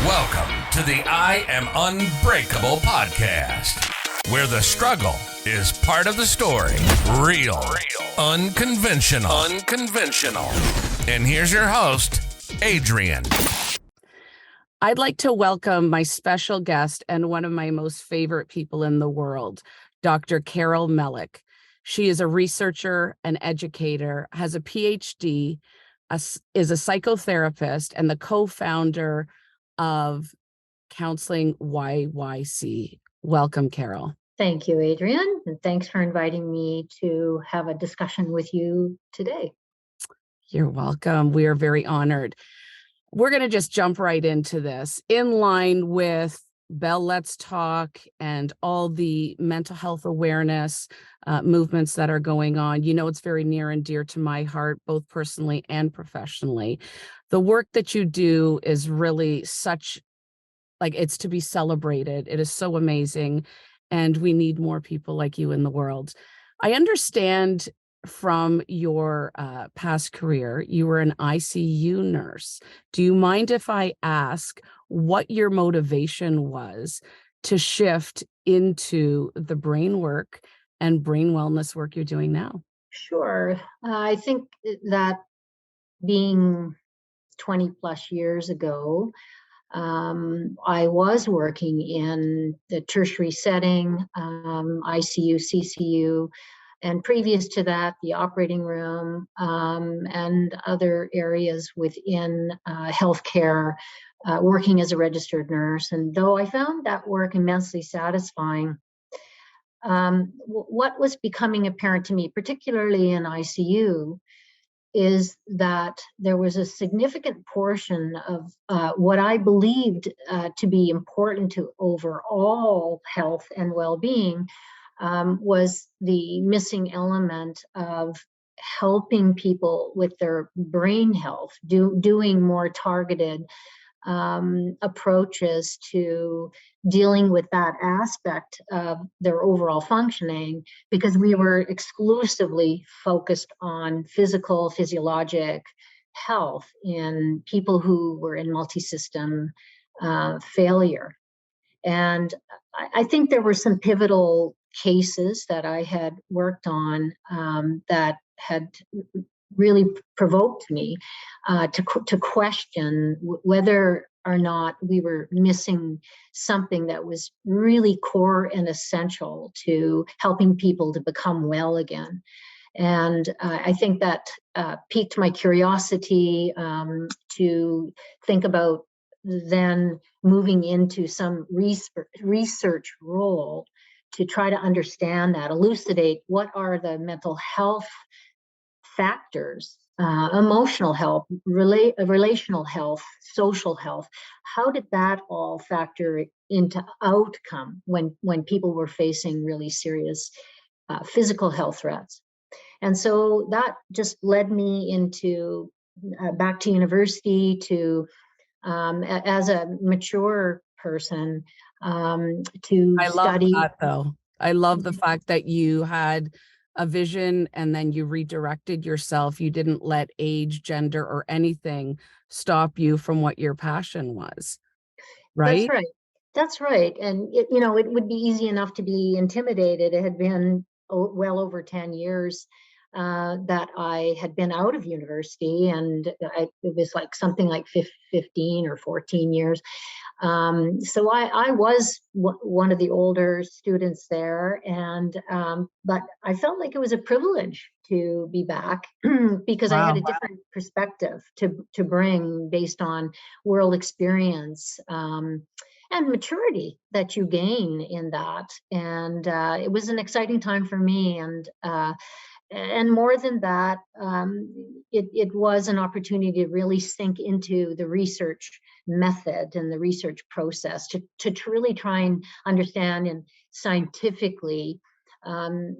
Welcome to the I Am Unbreakable podcast, where the struggle is part of the story. Real. Unconventional. And here's your host, Adrianne. I'd like to welcome my special guest and one of my most favorite people in the world, Dr. Carol Malec. She is a researcher, an educator, has a Ph.D., is a psychotherapist, and the co-founder of CounsellingYYC. Welcome, Carol. Thank you, Adrianne, and thanks for inviting me to have a discussion with you today. You're welcome. We are very honored. We're going to just jump right into this. In line with Bell Let's Talk and all the mental health awareness movements that are going on, you know, it's very near and dear to my heart, both personally and professionally. The work that you do is really it's to be celebrated. It is so amazing, and we need more people like you in the world. I understand from your past career, you were an ICU nurse. Do you mind if I ask what your motivation was to shift into the brain work and brain wellness work you're doing now? Sure. I think that being 20 plus years ago, I was working in the tertiary setting, ICU, CCU, and previous to that, the operating room and other areas within healthcare, working as a registered nurse. And though I found that work immensely satisfying, what was becoming apparent to me, particularly in ICU, is that there was a significant portion of what I believed to be important to overall health and well-being was the missing element of helping people with their brain health, doing more targeted approaches to dealing with that aspect of their overall functioning, because we were exclusively focused on physiologic health in people who were in multi-system failure. And I think there were some pivotal cases that I had worked on that had really provoked me to question whether or not we were missing something that was really core and essential to helping people to become well again. And I think that piqued my curiosity to think about then moving into some research role to try to understand that, elucidate what are the mental health factors, emotional health, relational health, social health. How did that all factor into outcome when people were facing really serious physical health threats? And so that just led me into back to university to as a mature person to I love study. that, though. I love the fact that you had a vision and then you redirected yourself. You didn't let age, gender, or anything stop you from what your passion was. Right? That's right. And it would be easy enough to be intimidated. It had been well over 10 years that I had been out of university, and it was like something like 15 or 14 years. So I was one of the older students there, and but I felt like it was a privilege to be back because I had a different perspective to bring based on world experience and maturity that you gain in that. And it was an exciting time for me. And more than that, it was an opportunity to really sink into the research method and the research process to really try and understand and scientifically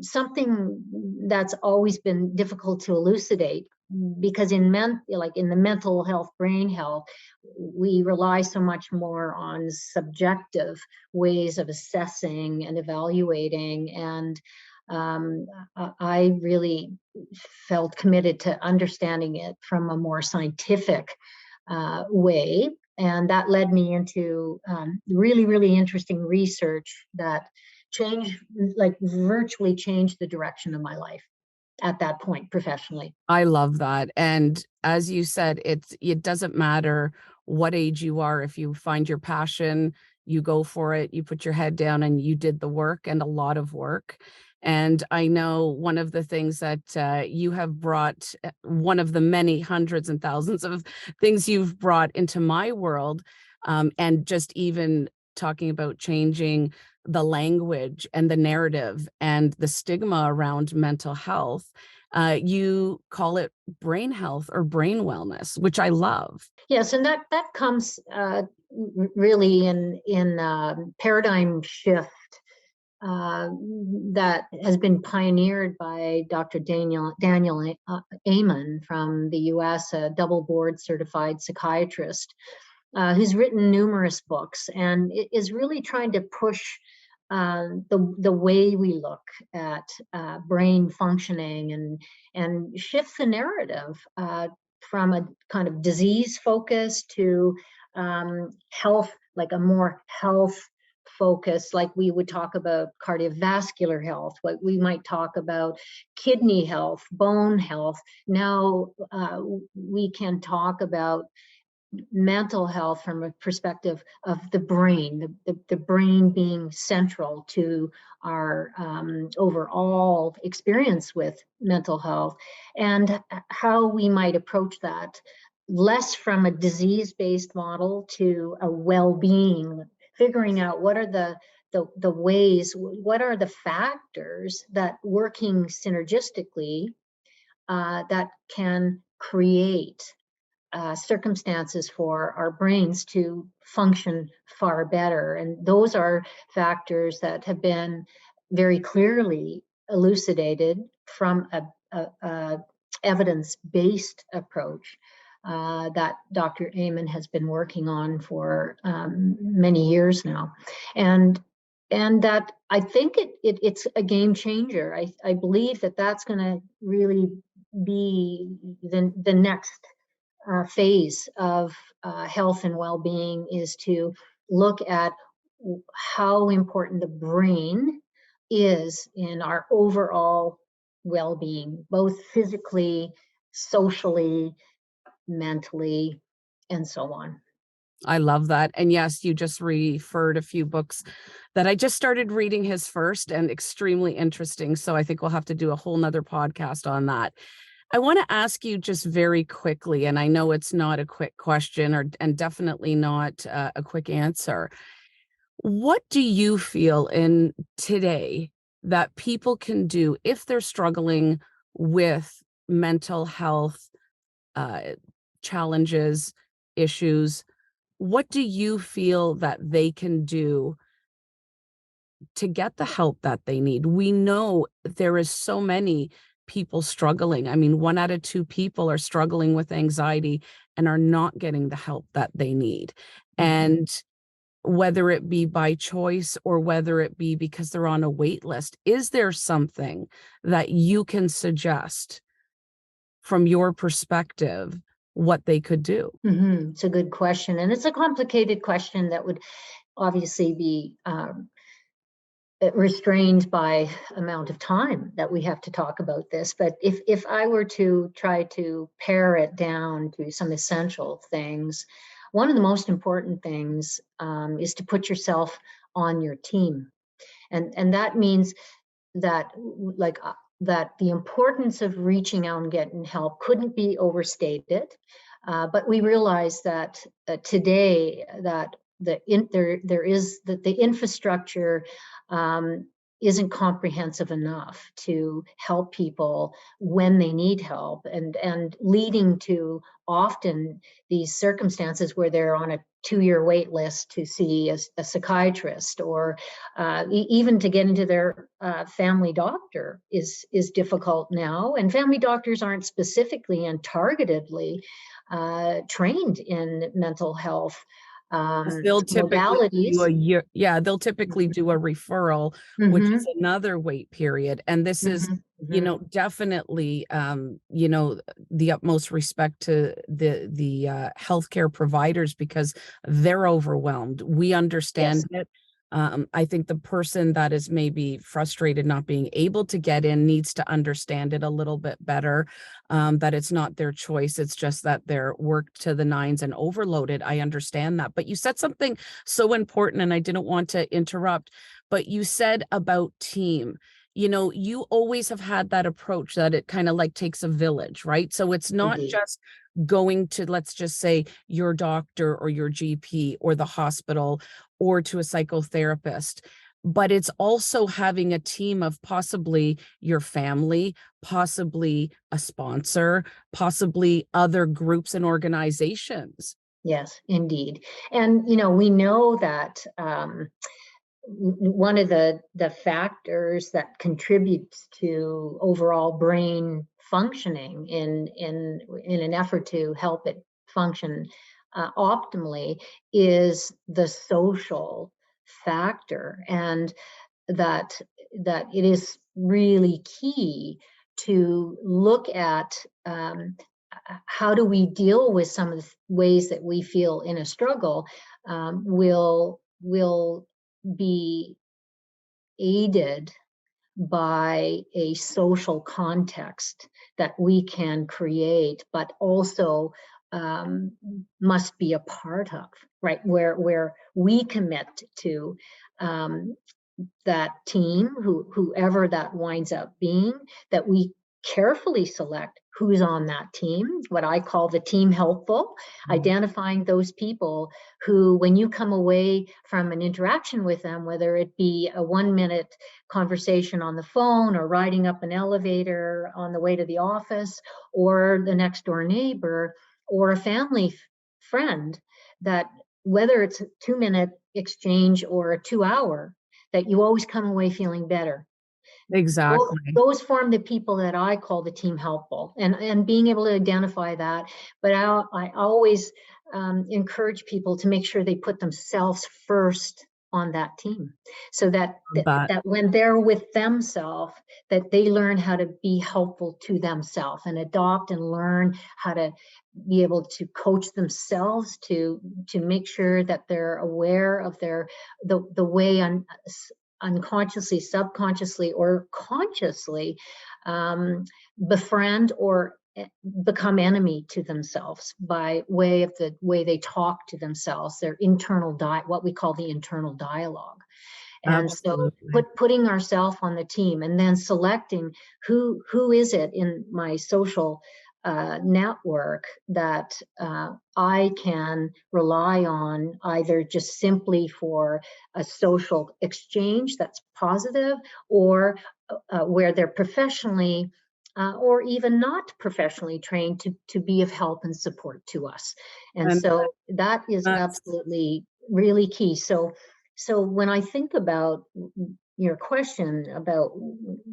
something that's always been difficult to elucidate, because in the mental health, brain health, we rely so much more on subjective ways of assessing and evaluating. And I really felt committed to understanding it from a more scientific way And that led me into really, really interesting research that virtually changed the direction of my life at that point professionally. I love that. And as you said, it doesn't matter what age you are. If you find your passion, you go for it, you put your head down and you did the work, and a lot of work. And I know one of the things that you have brought, one of the many hundreds and thousands of things you've brought into my world, and just even talking about changing the language and the narrative and the stigma around mental health. You call it brain health or brain wellness, which I love. Yes, and that comes really in paradigm shift that has been pioneered by Dr. Daniel Amen from the U.S., a double board certified psychiatrist, who's written numerous books and is really trying to push the way we look at brain functioning and shift the narrative from a kind of disease focus to health, like a more health focus, like we would talk about cardiovascular health, what we might talk about kidney health, bone health. Now we can talk about mental health from a perspective of the brain, the brain being central to our overall experience with mental health, and how we might approach that less from a disease-based model to a well-being, figuring out what are the ways, what are the factors that working synergistically that can create circumstances for our brains to function far better. And those are factors that have been very clearly elucidated from a evidence-based approach that Dr. Amen has been working on for many years now. And that I think it's a game changer. I believe that that's going to really be the next phase of health and well-being, is to look at how important the brain is in our overall well-being, both physically, socially, mentally, and so on. I love that. And yes, you just referred a few books that I just started reading his first, and extremely interesting. So I think we'll have to do a whole nother podcast on that. I want to ask you just very quickly, and I know it's not a quick question and definitely not a quick answer. What do you feel in today that people can do if they're struggling with mental health uh, challenges, issues? What do you feel that they can do to get the help that they need? We know there is so many people struggling. I mean, 1 out of 2 people are struggling with anxiety and are not getting the help that they need. And whether it be by choice or whether it be because they're on a wait list, is there something that you can suggest from your perspective what they could do? It's a good question. And it's a complicated question that would obviously be restrained by amount of time that we have to talk about this. But if I were to try to pare it down to some essential things, one of the most important things is to put yourself on your team. And that means that that the importance of reaching out and getting help couldn't be overstated. But we realize that today that the infrastructure isn't comprehensive enough to help people when they need help, and leading to often these circumstances where they're on a 2-year wait list to see a psychiatrist, or even to get into their family doctor is difficult now. And family doctors aren't specifically and targetedly trained in mental health They'll typically modalities. do a year. Yeah, they'll typically do a referral, which is another wait period. And this is, definitely, the utmost respect to the healthcare providers, because they're overwhelmed. We understand it. I think the person that is maybe frustrated not being able to get in needs to understand it a little bit better, that it's not their choice. It's just that they're worked to the nines and overloaded. I understand that. But you said something so important, and I didn't want to interrupt, but you said about team. You always have had that approach that it kind of like takes a village, right? So it's not Indeed. just going to, let's just say, your doctor or your GP or the hospital or to a psychotherapist, but it's also having a team of possibly your family, possibly a sponsor, possibly other groups and organizations. Yes, indeed. And, we know that one of the factors that contributes to overall brain functioning in an effort to help it function optimally is the social factor, and that it is really key to look at how do we deal with some of the ways that we feel in a struggle will be aided by a social context that we can create, but also must be a part of, right? Where we commit to that team, whoever that winds up being, that we carefully select who's on that team, what I call the team helpful, identifying those people who, when you come away from an interaction with them, whether it be a 1-minute conversation on the phone or riding up an elevator on the way to the office or the next door neighbor or a family friend, that whether it's a 2-minute exchange or a 2-hour, that you always come away feeling better. Exactly. Those form the people that I call the team helpful, and being able to identify that. But I always encourage people to make sure they put themselves first on that team, so that when they're with themselves, that they learn how to be helpful to themselves and adopt and learn how to be able to coach themselves to make sure that they're aware of the way unconsciously, subconsciously, or consciously befriend or become enemy to themselves by way of the way they talk to themselves, their internal what we call the internal dialogue. And Absolutely. so putting ourselves on the team and then selecting who is it in my social network that I can rely on, either just simply for a social exchange that's positive, or where they're professionally or even not professionally trained to be of help and support to us. And so that is absolutely really key. So when I think about your question about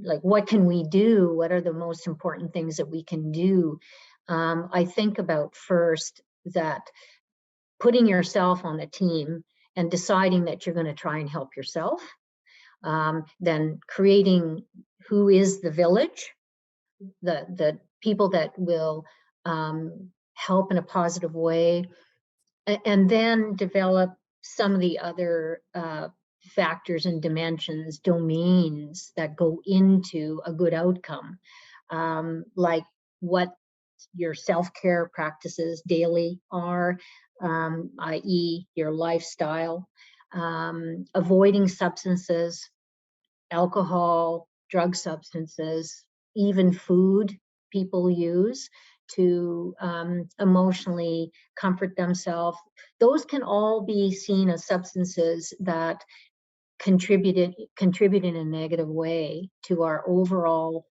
like, what can we do? What are the most important things that we can do? I think about first that putting yourself on the team and deciding that you're going to try and help yourself. Then creating who is the village, the people that will help in a positive way, and then develop some of the other factors and dimensions, domains that go into a good outcome, like what your self-care practices daily are, i.e. your lifestyle, avoiding substances, alcohol, drug substances, even food people use to emotionally comfort themselves. Those can all be seen as substances that contribute in a negative way to our overall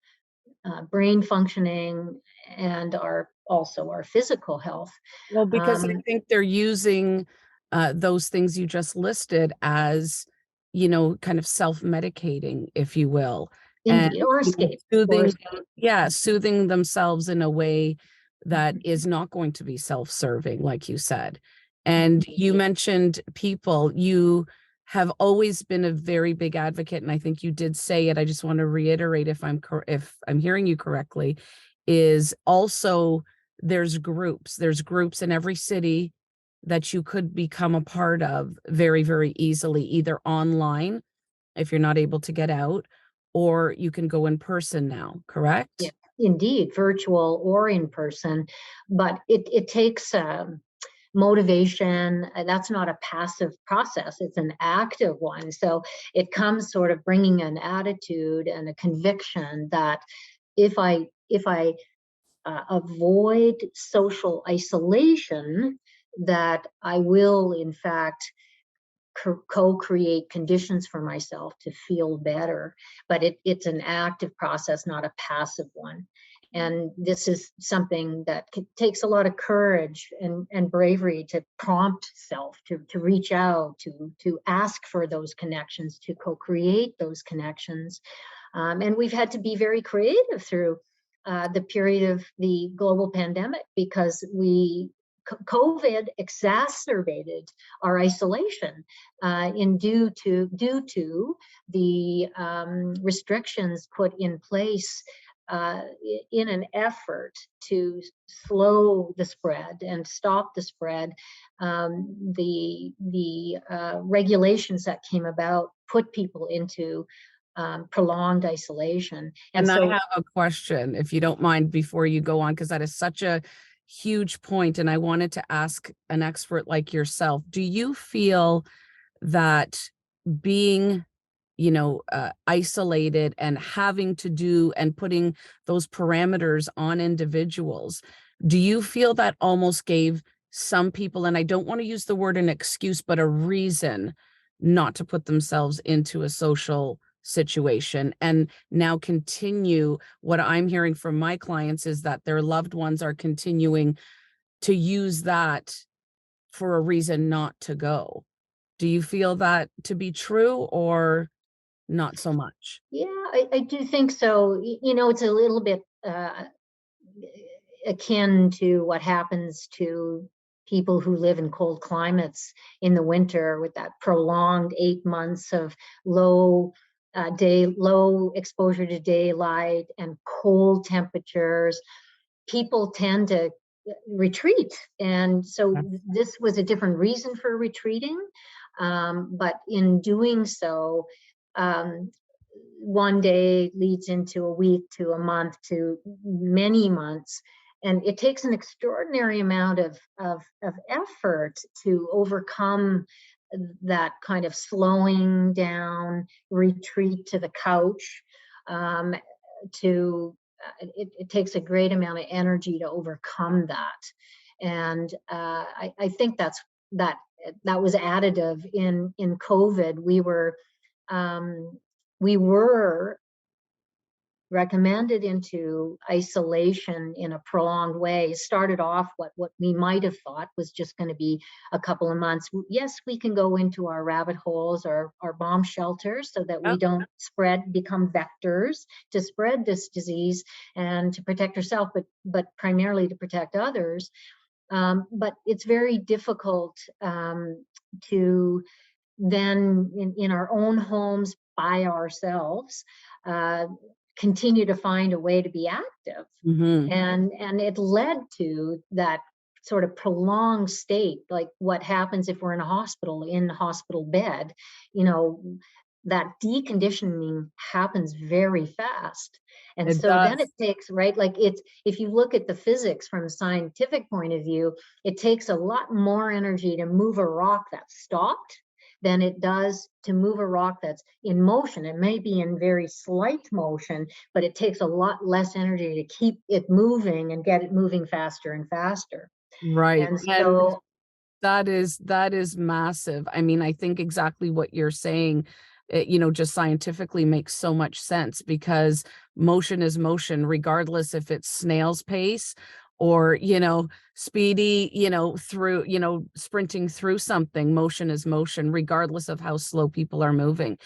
brain functioning and also our physical health. Well, because I think they're using those things you just listed as, kind of self-medicating, if you will. Indeed, or escape. Soothing themselves in a way that is not going to be self-serving, like you said. And you mentioned people. You have always been a very big advocate, and I think you did say it. I just want to reiterate, if I'm hearing you correctly, is also there's groups. There's groups in every city that you could become a part of very, very easily, either online if you're not able to get out, or you can go in person now, correct? Yeah, indeed, virtual or in person, but it takes motivation. That's not a passive process, it's an active one. So it comes sort of bringing an attitude and a conviction that if I avoid social isolation, that I will in fact co-create conditions for myself to feel better. But it's an active process, not a passive one. And this is something that takes a lot of courage and bravery to prompt self to reach out, to ask for those connections, to co-create those connections. And we've had to be very creative through the period of the global pandemic, because COVID exacerbated our isolation due to the restrictions put in place in an effort to slow the spread and stop the spread. The regulations that came about put people into prolonged isolation. And so I have a question, if you don't mind, before you go on, because that is such a huge point, and I wanted to ask an expert like yourself. Do you feel that being, isolated and having to do and putting those parameters on individuals, do you feel that almost gave some people, and I don't want to use the word an excuse, but a reason not to put themselves into a social situation, and now continue? What I'm hearing from my clients is that their loved ones are continuing to use that for a reason not to go. Do you feel that to be true, or not so much? Yeah, I do think so. It's a little bit akin to what happens to people who live in cold climates in the winter, with that prolonged 8 months of low exposure to daylight and cold temperatures. People tend to retreat, and so this was a different reason for retreating, but in doing so, one day leads into a week, to a month, to many months. And it takes an extraordinary amount of effort to overcome that kind of slowing down, retreat to the couch. It takes a great amount of energy to overcome that. And I think that was additive in COVID. We were recommended into isolation in a prolonged way. It started off what we might have thought was just going to be a couple of months. Yes, we can go into our rabbit holes or our bomb shelters so that we don't become vectors to spread this disease and to protect ourselves, but primarily to protect others. But it's very difficult to then in our own homes by ourselves continue to find a way to be active. Mm-hmm. And it led to that sort of prolonged state, like what happens if we're in a hospital bed. That deconditioning happens very fast. And so then it takes, right, like if you look at the physics from a scientific point of view, it takes a lot more energy to move a rock that's stopped than it does to move a rock that's in motion. It may be in very slight motion, but it takes a lot less energy to keep it moving and get it moving faster and faster. Right. And so that is massive. I mean, I think exactly what you're saying, just scientifically makes so much sense, because motion is motion, regardless if it's snail's pace or, speedy, through, sprinting through something. Motion is motion, regardless of how slow people are moving.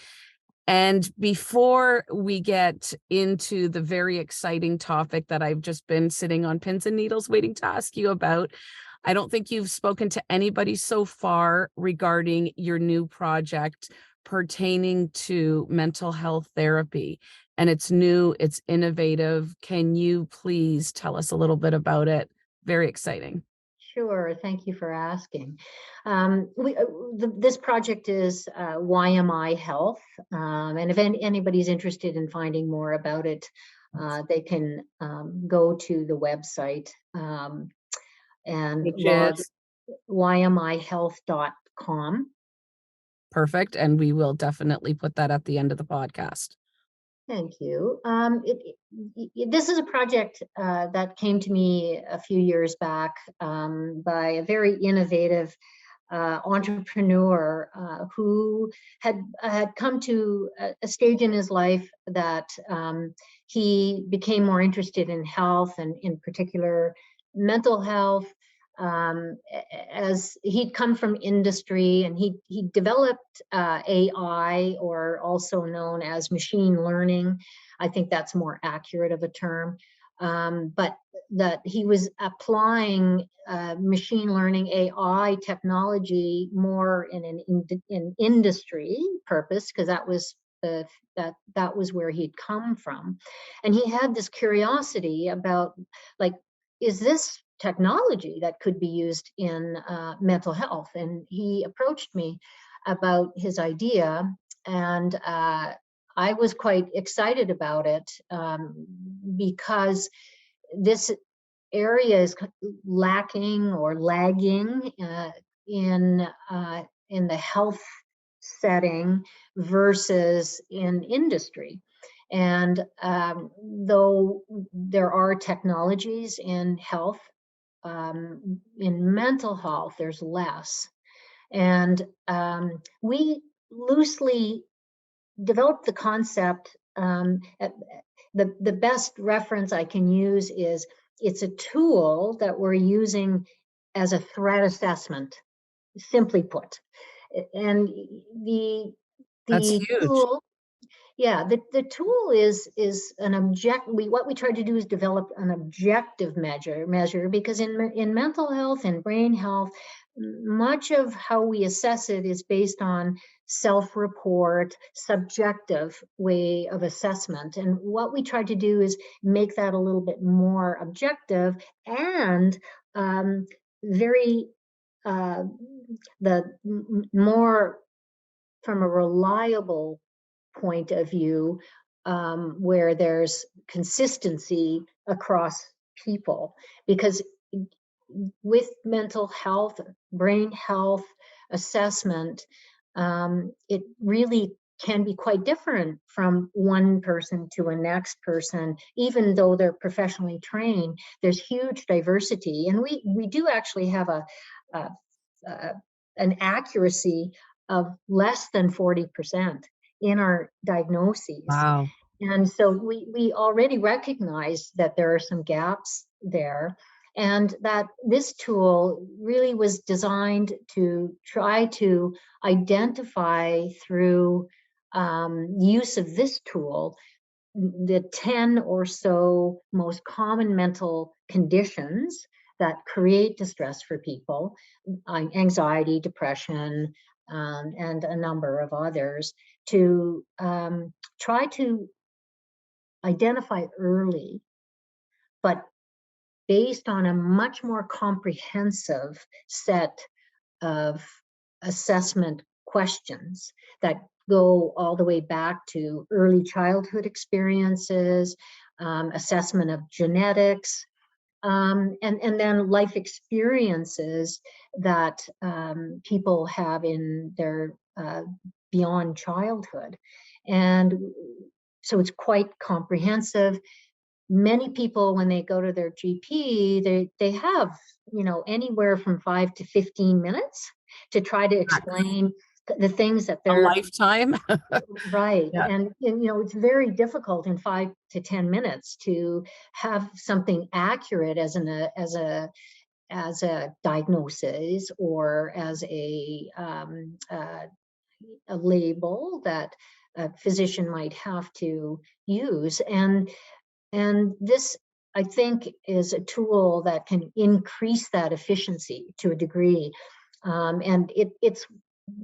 And before we get into the very exciting topic that I've just been sitting on pins and needles waiting to ask you about, I don't think you've spoken to anybody so far regarding your new project pertaining to mental health therapy. And it's new, it's innovative. Can you please tell us a little bit about it? Very exciting. Sure. Thank you for asking. This project is YMI Health, and if anybody's interested in finding more about it, they can go to the website and Which log is ymihealth.com. perfect. And we will definitely put that at the end of the podcast. Thank you. This is a project that came to me a few years back by a very innovative entrepreneur who had come to a stage in his life that he became more interested in health, and in particular mental health. As he'd come from industry, and he developed AI, or also known as machine learning. I think that's more accurate of a term, but that he was applying machine learning AI technology more in an industry purpose, because that was that was where he'd come from, and he had this curiosity about, like, is this technology that could be used in mental health? And he approached me about his idea, and I was quite excited about it because this area is lacking or lagging in the health setting versus in industry. And though there are technologies in health, in mental health, there's less. And we loosely developed the concept. The best reference I can use is, it's a tool that we're using as a threat assessment, simply put. And That's the huge. tool, yeah, the tool is an what we try to do is develop an objective measure, because in mental health and brain health, much of how we assess it is based on self-report, subjective way of assessment. And what we try to do is make that a little bit more objective and very more from a reliable point of view, where there's consistency across people. Because with mental health, brain health assessment, it really can be quite different from one person to a next person. Even though they're professionally trained, there's huge diversity. And we do actually have an accuracy of less than 40% in our diagnoses. Wow. And so we already recognize that there are some gaps there, and that this tool really was designed to try to identify, through use of this tool, the 10 or so most common mental conditions that create distress for people, anxiety, depression, and a number of others, to try to identify early, but based on a much more comprehensive set of assessment questions that go all the way back to early childhood experiences, assessment of genetics, and then life experiences that people have in their beyond childhood. And so it's quite comprehensive. Many people, when they go to their GP, they have, anywhere from 5 to 15 minutes to try to explain the things that A they're lifetime. right. Yeah. And it's very difficult in 5 to 10 minutes to have something accurate as a diagnosis, or as a label that a physician might have to use. And this I think is a tool that can increase that efficiency to a degree. And it's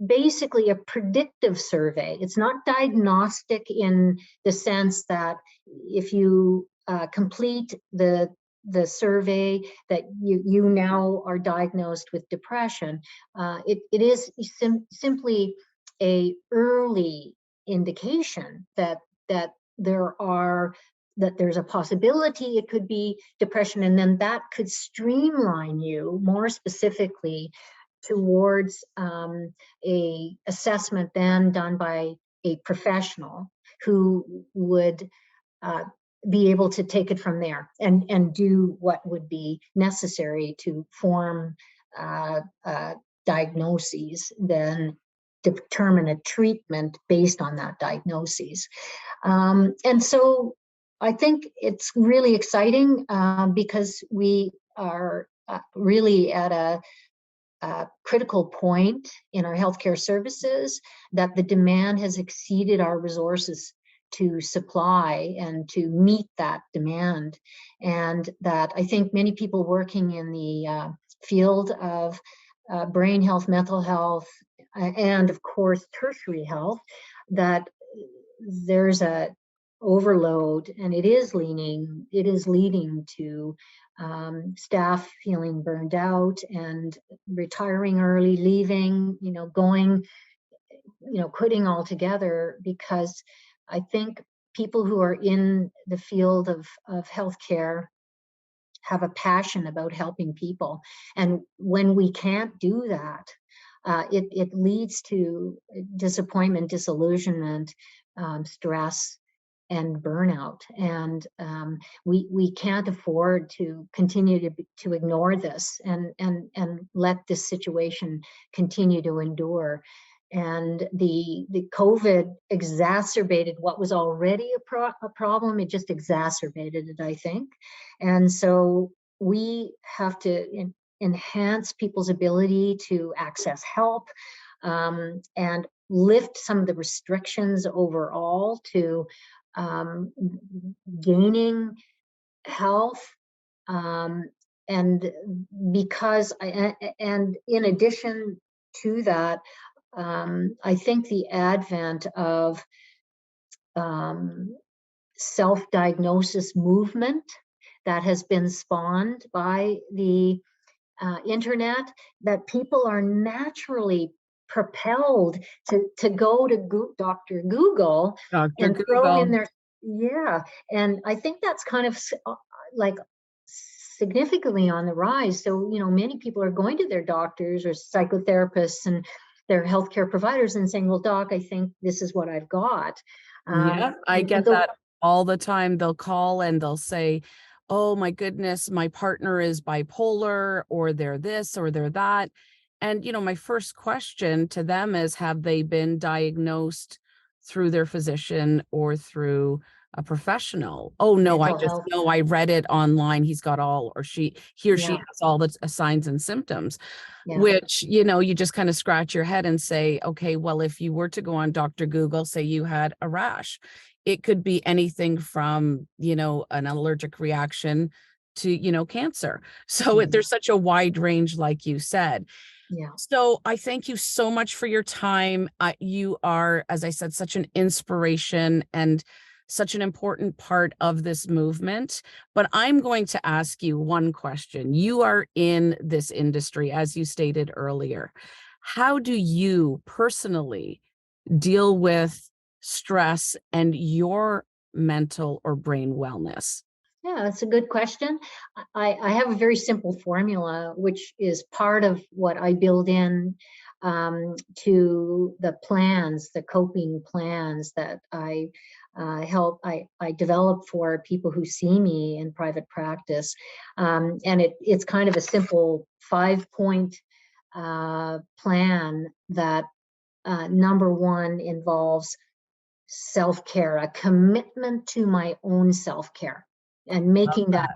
basically a predictive survey. It's not diagnostic in the sense that if you complete the survey that you now are diagnosed with depression. It is simply a early indication that there's a possibility it could be depression, and then that could streamline you more specifically towards a assessment then done by a professional who would be able to take it from there and do what would be necessary to form diagnoses, then determine a treatment based on that diagnosis. And so I think it's really exciting because we are really at a critical point in our healthcare services, that the demand has exceeded our resources to supply and to meet that demand. And that I think many people working in the field of brain health, mental health, and of course tertiary health, that there's a overload, and it is leading to staff feeling burned out and retiring early, leaving, going, quitting altogether, because I think people who are in the field of healthcare have a passion about helping people. And when we can't do that, it leads to disappointment, disillusionment, stress, and burnout. And we can't afford to continue to ignore this and let this situation continue to endure. And the COVID exacerbated what was already a problem. It just exacerbated it, I think. And so we have to enhance people's ability to access help, and lift some of the restrictions overall to gaining health. And because and in addition to that, I think the advent of self-diagnosis movement that has been spawned by the internet, that people are naturally propelled to go to Dr. Google and throw in their, and I think that's kind of like significantly on the rise. So, many people are going to their doctors or psychotherapists and their healthcare providers and saying, well, doc, I think this is what I've got. I get that all the time. They'll call and they'll say, oh my goodness, my partner is bipolar, or they're this or they're that. And, my first question to them is, have they been diagnosed through their physician or through a professional? Oh, no, I just know, I read it online. He's got all, or she has all the signs and symptoms, which, you just kind of scratch your head and say, okay, well, if you were to go on Dr. Google, say you had a rash, it could be anything from, an allergic reaction to, cancer. So there's such a wide range, like you said. Yeah. So I thank you so much for your time. You are, as I said, such an inspiration and such an important part of this movement. But I'm going to ask you one question. You are in this industry, as you stated earlier. How do you personally deal with stress and your mental or brain wellness? Yeah, that's a good question. I have a very simple formula, which is part of what I build in to the plans, the coping plans that I develop for people who see me in private practice. And it's kind of a simple 5-point plan that number one involves self-care, a commitment to my own self-care, and making that,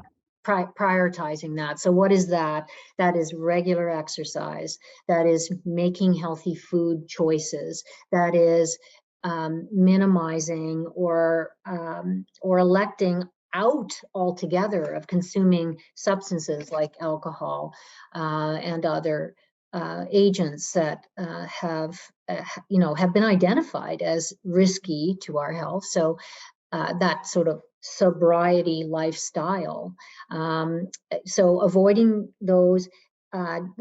prioritizing that. So what is that? That is regular exercise. That is making healthy food choices. That is minimizing or electing out altogether of consuming substances like alcohol and other agents that have been identified as risky to our health. So that sort of sobriety lifestyle. So avoiding those.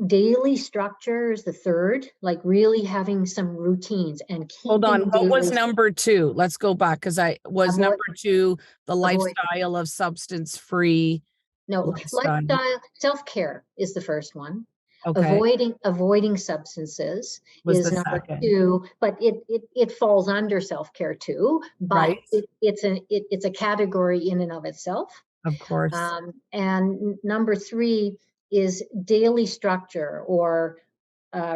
Daily structure is the third, like really having some routines and Hold on. keeping What was daily. number two? Let's go back, because I was Avoid- number two, the avoid- lifestyle of substance-free No, lifestyle. self-care is the first one. Okay. Avoiding substances Was is the number second. two, but it falls under self-care too. But Right. it's a category in and of itself. Of course. And number three is daily structure or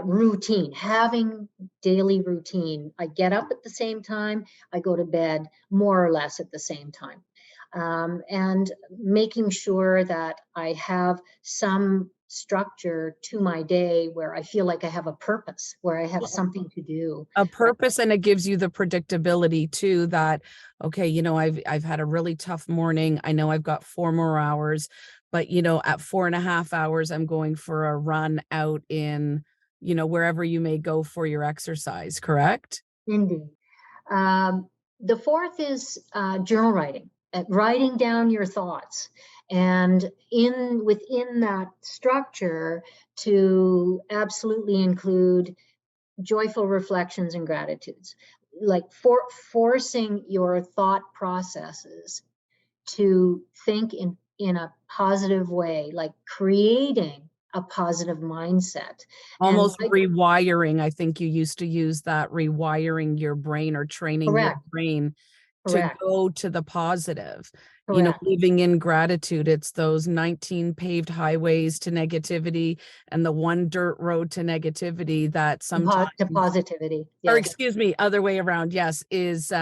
routine, having daily routine. I get up at the same time, I go to bed more or less at the same time. And making sure that I have some structure to my day where I feel like I have a purpose, where I have something to do. A purpose, and it gives you the predictability too that, okay, I've had a really tough morning. I know I've got 4 more hours, but at 4.5 hours, I'm going for a run out in, wherever you may go for your exercise, correct? Indeed. The fourth is journal writing, writing down your thoughts, and within that structure to absolutely include joyful reflections and gratitudes, like forcing your thought processes to think in a positive way, like creating a positive mindset. Almost rewiring. I think you used to use that, rewiring your brain or training your brain to go to the positive. Living in gratitude. It's those 19 paved highways to negativity and the one dirt road to negativity that sometimes to positivity. Yes. Or excuse me, other way around. Yes, is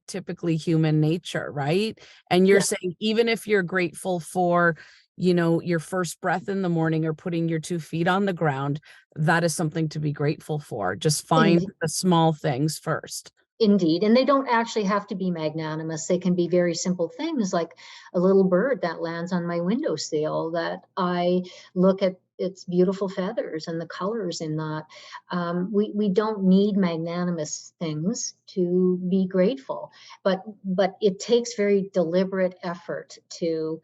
typically human nature, right? And you're saying even if you're grateful for your first breath in the morning or putting your 2 feet on the ground, that is something to be grateful for. Just find the small things first. Indeed. And they don't actually have to be magnanimous. They can be very simple things like a little bird that lands on my windowsill that I look at its beautiful feathers and the colors in that. We don't need magnanimous things to be grateful, but it takes very deliberate effort to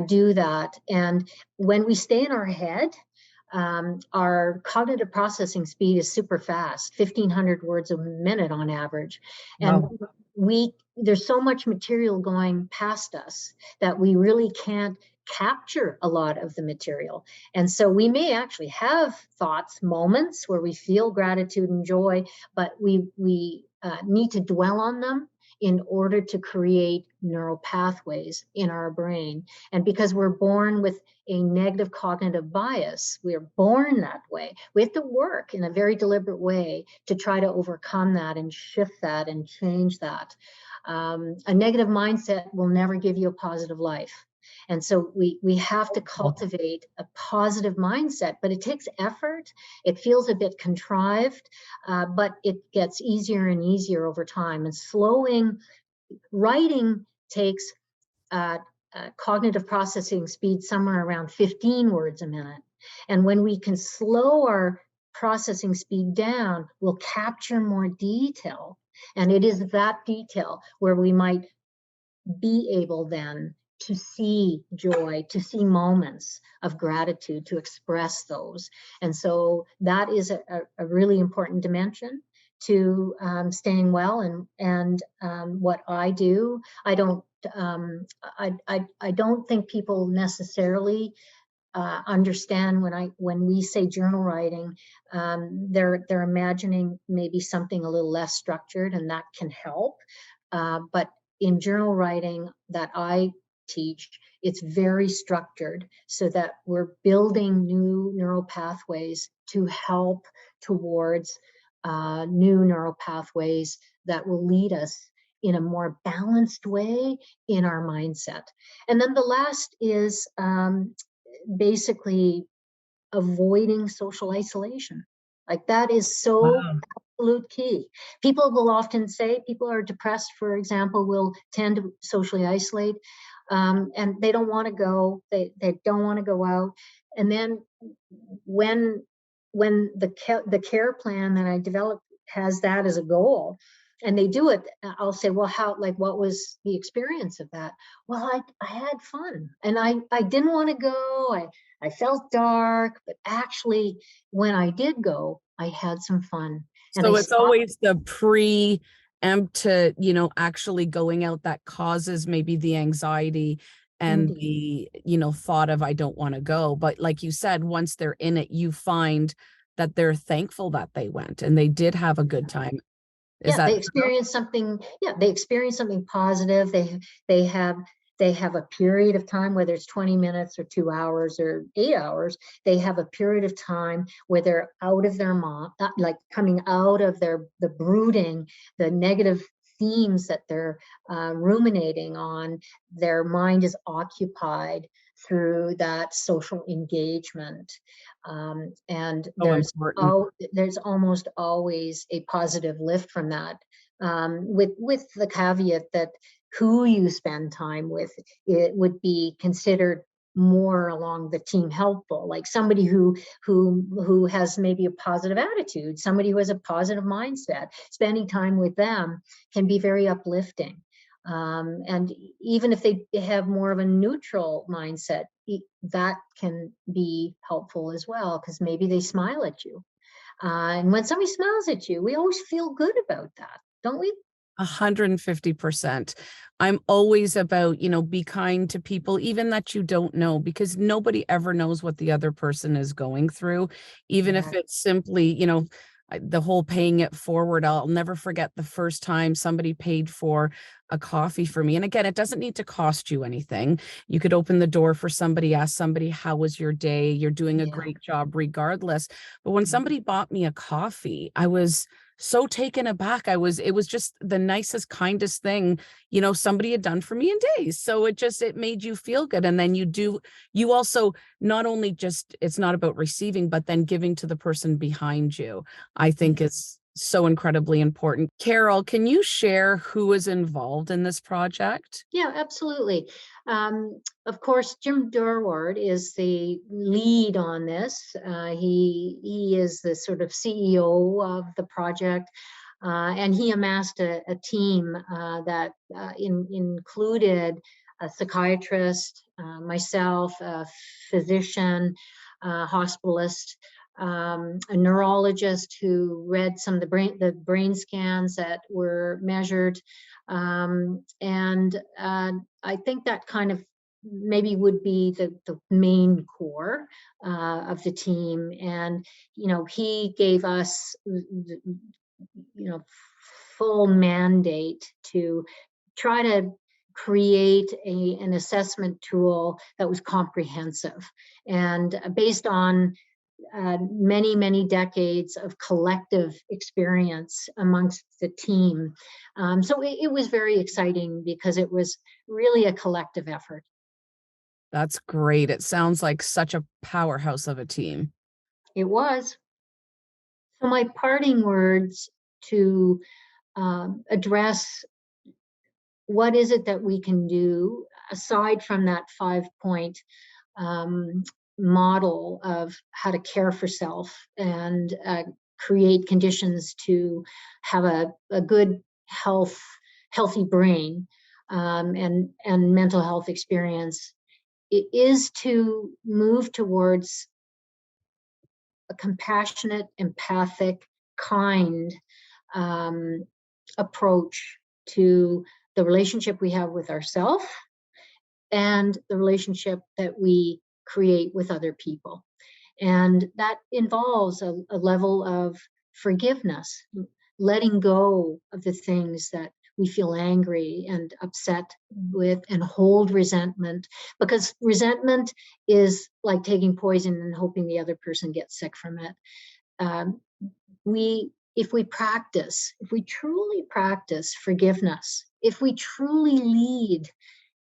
do that. And when we stay in our head, our cognitive processing speed is super fast, 1,500 words a minute on average. And there's so much material going past us that we really can't capture a lot of the material. And so we may actually have thoughts, moments where we feel gratitude and joy, but we need to dwell on them in order to create neural pathways in our brain. And because we're born with a negative cognitive bias, we're born that way. We have to work in a very deliberate way to try to overcome that and shift that and change that. A negative mindset will never give you a positive life. And so we have to cultivate a positive mindset, but it takes effort. It feels a bit contrived, but it gets easier and easier over time. And writing takes cognitive processing speed somewhere around 15 words a minute. And when we can slow our processing speed down, we'll capture more detail. And it is that detail where we might be able then to see joy, to see moments of gratitude, to express those. And so that is a really important dimension to staying well. And what I do, I don't think people necessarily understand when we say journal writing, they're imagining maybe something a little less structured, and that can help. But in journal writing that I teach, it's very structured so that we're building new neural pathways to help towards new neural pathways that will lead us in a more balanced way in our mindset. And then the last is basically avoiding social isolation. Like that is so absolute key. People will often say, people who are depressed, for example, will tend to socially isolate. and they don't want to go. They don't want to go out. And then when the care plan that I developed has that as a goal, and they do it, I'll say, well, what was the experience of that? Well, I had fun, and I didn't want to go. I felt dark, but actually, when I did go, I had some fun. And So it's always the preempt to, actually going out that causes maybe the anxiety and Indeed. the thought of I don't want to go. But like you said, once they're in it, you find that they're thankful that they went and they did have a good time. Is Yeah, that they true? experience something. Yeah, they experience something positive. They have a period of time, whether it's 20 minutes or 2 hours or 8 hours. They have a period of time where they're out of their like coming out of the brooding, the negative themes that they're ruminating on. Their mind is occupied through that social engagement, and So important. there's almost always a positive lift from that, with the caveat that who you spend time with, it would be considered more along the team helpful, like somebody who has maybe a positive attitude, somebody who has a positive mindset. Spending time with them can be very uplifting. And even if they have more of a neutral mindset, that can be helpful as well, because maybe they smile at you. And when somebody smiles at you, we always feel good about that, don't we? 150%. I'm always about, be kind to people, even that you don't know, because nobody ever knows what the other person is going through, even if Yeah. it's simply, the whole paying it forward. I'll never forget the first time somebody paid for a coffee for me. And again, it doesn't need to cost you anything. You could open the door for somebody, ask somebody, how was your day? You're doing a Yeah. great job regardless. But when somebody bought me a coffee, I was so taken aback. It was just the nicest, kindest thing, somebody had done for me in days. So it made you feel good. And then you also not only just, it's not about receiving, but then giving to the person behind you, I think is so incredibly important. Carol, can you share who is involved in this project? Yeah, absolutely. Of course, Jim Durward is the lead on this. He is the sort of CEO of the project, and he amassed a team that included a psychiatrist, myself, a physician, hospitalist, a neurologist who read some of the brain scans that were measured, and I think that kind of maybe would be the main core of the team. And he gave us full mandate to try to create an assessment tool that was comprehensive and based on many decades of collective experience amongst the team. So it was very exciting because it was really a collective effort. That's great. It sounds like such a powerhouse of a team. It was. So my parting words to address what is it that we can do aside from that 5-point model of how to care for self and create conditions to have a good healthy brain, and mental health experience. It is to move towards a compassionate, empathic, kind approach to the relationship we have with ourselves and the relationship that we create with other people. And that involves a level of forgiveness, letting go of the things that we feel angry and upset with and hold resentment, because resentment is like taking poison and hoping the other person gets sick from it. If we truly practice forgiveness, if we truly lead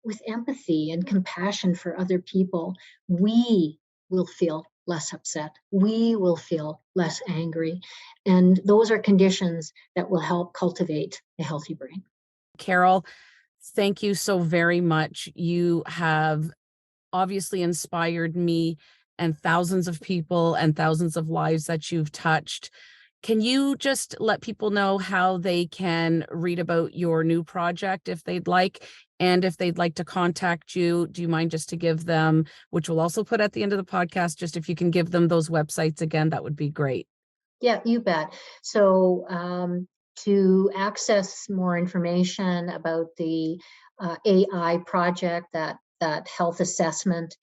with empathy and compassion for other people, we will feel less upset. We will feel less angry. And those are conditions that will help cultivate a healthy brain. Carol, Thank you so very much. You have obviously inspired me and thousands of people and thousands of lives that you've touched. Can you just let people know how they can read about your new project if they'd like? And if they'd like to contact you, do you mind just to give them, which we'll also put at the end of the podcast, just if you can give them those websites again, that would be great. Yeah, you bet. So to access more information about the AI project, that health assessment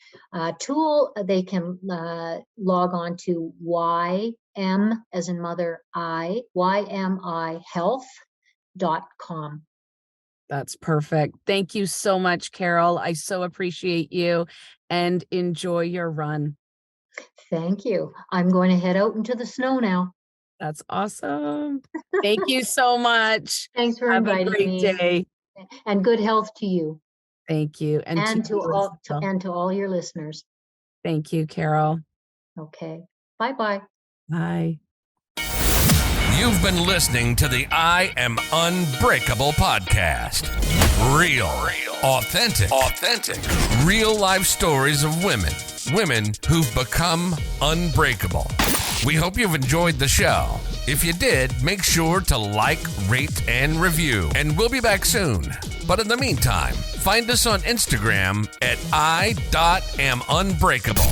tool, they can log on to YM as in mother I, YMIhealth.com. That's perfect. Thank you so much, Carol. I so appreciate you and enjoy your run. Thank you. I'm going to head out into the snow now. That's awesome. Thank you so much. Thanks for Have a inviting great me. day. And good health to you. Thank you. And to you as all well. and to all your listeners. Thank you, Carol. Okay. Bye-bye. Bye. You've been listening to the I Am Unbreakable podcast. Real, authentic, real life stories of women who've become unbreakable. We hope you've enjoyed the show. If you did, make sure to like, rate, and review, and we'll be back soon. But in the meantime, find us on Instagram at I.am Unbreakable.